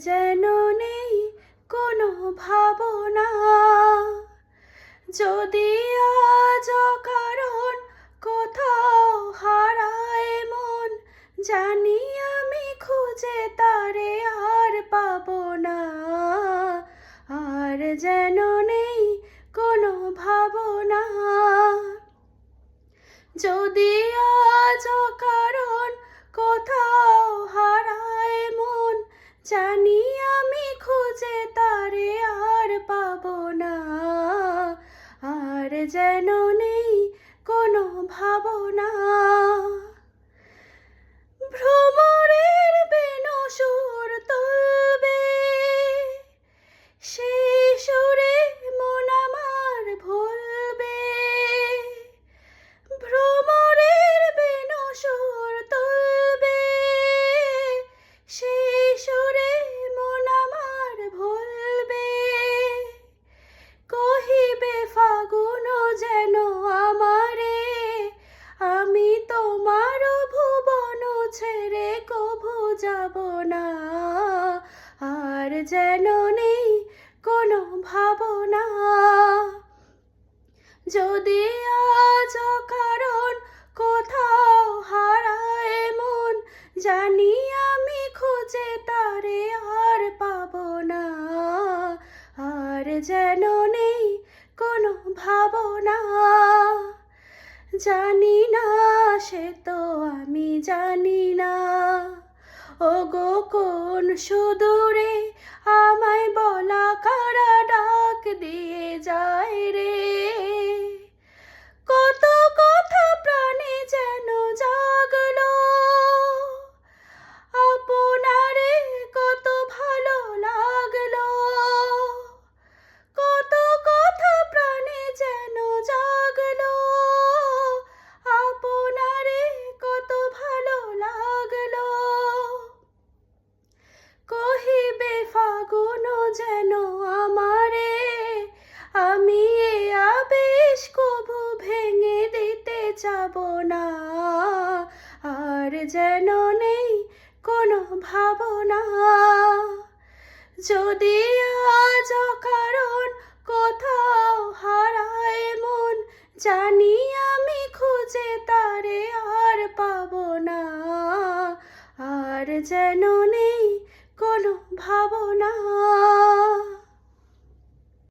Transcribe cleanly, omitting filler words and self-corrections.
যেন নেই কোনো ভাবনা। যদি আজ কারণ কোথাও হারায় মন, জানি আমি খুঁজে তারে আর পাবো না। আর যেন নেই কোনো ভাবনা। যদি আজ কারণ কোথাও হারায় মন, জানি আমি খুঁজে তারে আর পাবো না। আর যেন নেই কোনো ভাবনা। ভ্রমরের বেণু সুর তুলবে, সেই সুরে মন আমার ভুলবে। ভ্রমরের বেণু সুর তুলবে, সেই সুরে মন আমার ভুলবে। কহিবে ফাগুন যেন আমারে, আমি তোমার ভুবন ছেড়ে কভু যাব না। আর যেন নেই কোনো ভাবনা। যদি আজ কারণ কোথাও হারায় মন, জানি আমি খুঁজে তারে আর পাবো না। আর যেন নেই কোনো ভাবনা। জানি না, সে তো আমি জানি না, ওগো কোন সুদূরে আমায় বলা কারা ডাক দিয়ে যায় রে। কত কথা প্রাণে যেন জাগলো, আপনারে কত ভালো লাগলো। কত কথা প্রাণে যেন জাগলো, আপনারে কত ভালো লাগলো। কহিবে ফাগুন যেন আমারে, আমি এ আবেশ কভু ভেঙে দিতে যাব না। আর যেন নেই কোনো ভাবনা। যদি আজ কারণ কোথাও হারায় মন, জানি আমি খুঁজে তারে আর পাবো না। আর যেন নেই কোনো ভাবনা।